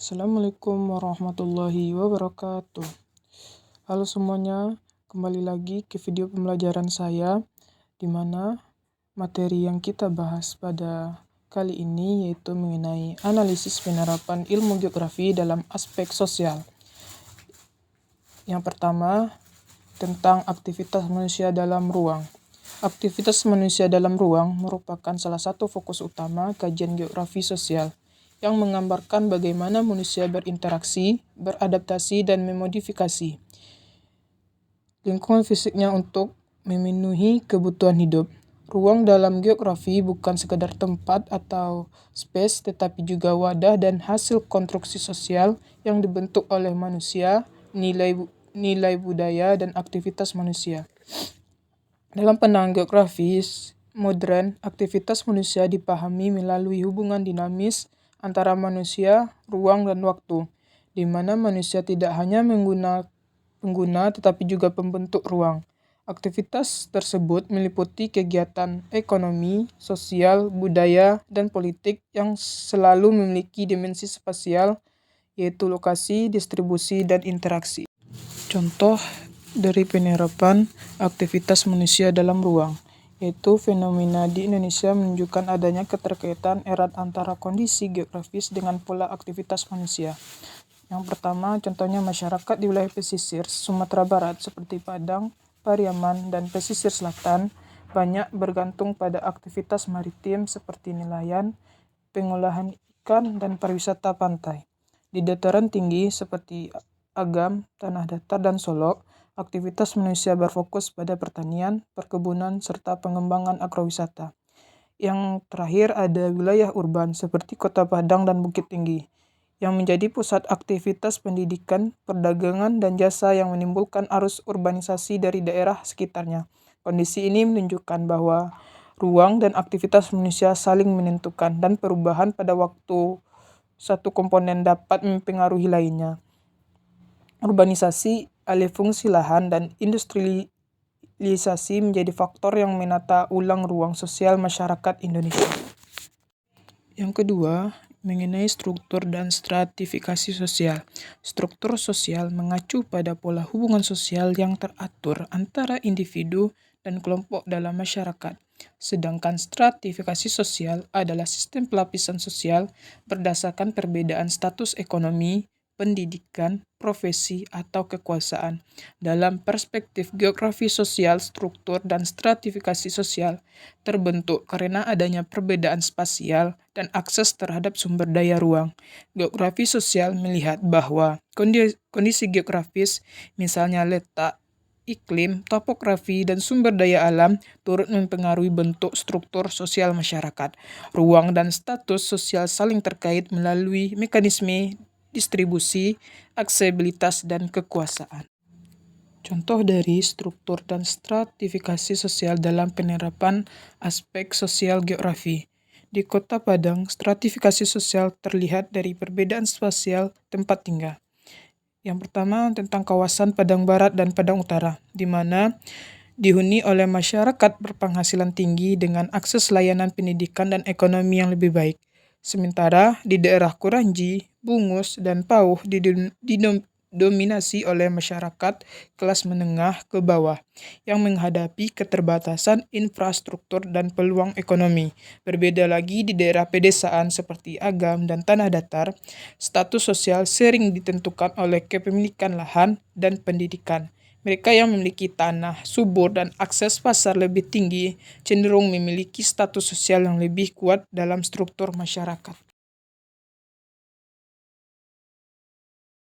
Assalamualaikum warahmatullahi wabarakatuh. Halo semuanya, kembali lagi ke video pembelajaran saya, di mana materi yang kita bahas pada kali ini yaitu mengenai analisis penerapan ilmu geografi dalam aspek sosial. Yang pertama, tentang aktivitas manusia dalam ruang. Aktivitas manusia dalam ruang merupakan salah satu fokus utama kajian geografi sosial, yang menggambarkan bagaimana manusia berinteraksi, beradaptasi, dan memodifikasi lingkungan fisiknya untuk memenuhi kebutuhan hidup. Ruang dalam geografi bukan sekadar tempat atau space, tetapi juga wadah dan hasil konstruksi sosial yang dibentuk oleh manusia, nilai budaya, dan aktivitas manusia. Dalam pandangan geografis modern, aktivitas manusia dipahami melalui hubungan dinamis antara manusia, ruang, dan waktu, di mana manusia tidak hanya pengguna tetapi juga pembentuk ruang. Aktivitas tersebut meliputi kegiatan ekonomi, sosial, budaya, dan politik yang selalu memiliki dimensi spasial, yaitu lokasi, distribusi, dan interaksi. Contoh dari penerapan aktivitas manusia dalam ruang, yaitu fenomena di Indonesia menunjukkan adanya keterkaitan erat antara kondisi geografis dengan pola aktivitas manusia. Yang pertama, contohnya masyarakat di wilayah pesisir Sumatera Barat seperti Padang, Pariaman, dan pesisir selatan banyak bergantung pada aktivitas maritim seperti nelayan, pengolahan ikan, dan pariwisata pantai. Di dataran tinggi seperti Agam, Tanah Datar, dan Solok, aktivitas manusia berfokus pada pertanian, perkebunan, serta pengembangan agrowisata. Yang terakhir ada wilayah urban seperti Kota Padang dan Bukit Tinggi, yang menjadi pusat aktivitas pendidikan, perdagangan, dan jasa yang menimbulkan arus urbanisasi dari daerah sekitarnya. Kondisi ini menunjukkan bahwa ruang dan aktivitas manusia saling menentukan, dan perubahan pada waktu satu komponen dapat mempengaruhi lainnya. Urbanisasi, alih fungsi lahan, dan industrialisasi menjadi faktor yang menata ulang ruang sosial masyarakat Indonesia. Yang kedua, mengenai struktur dan stratifikasi sosial. Struktur sosial mengacu pada pola hubungan sosial yang teratur antara individu dan kelompok dalam masyarakat. Sedangkan stratifikasi sosial adalah sistem pelapisan sosial berdasarkan perbedaan status ekonomi, pendidikan, profesi, atau kekuasaan. Dalam perspektif geografi sosial, struktur dan stratifikasi sosial terbentuk karena adanya perbedaan spasial dan akses terhadap sumber daya ruang. Geografi sosial melihat bahwa kondisi geografis, misalnya letak, iklim, topografi, dan sumber daya alam turut mempengaruhi bentuk struktur sosial masyarakat. Ruang dan status sosial saling terkait melalui mekanisme distribusi, aksesibilitas, dan kekuasaan. Contoh dari struktur dan stratifikasi sosial dalam penerapan aspek sosial geografi. Di Kota Padang, stratifikasi sosial terlihat dari perbedaan spasial tempat tinggal. Yang pertama tentang kawasan Padang Barat dan Padang Utara, di mana dihuni oleh masyarakat berpenghasilan tinggi dengan akses layanan pendidikan dan ekonomi yang lebih baik. Sementara di daerah Kuranji, Bungus, dan Pauh didominasi oleh masyarakat kelas menengah ke bawah yang menghadapi keterbatasan infrastruktur dan peluang ekonomi. Berbeda lagi di daerah pedesaan seperti Agam dan Tanah Datar, status sosial sering ditentukan oleh kepemilikan lahan dan pendidikan. Mereka yang memiliki tanah subur dan akses pasar lebih tinggi cenderung memiliki status sosial yang lebih kuat dalam struktur masyarakat.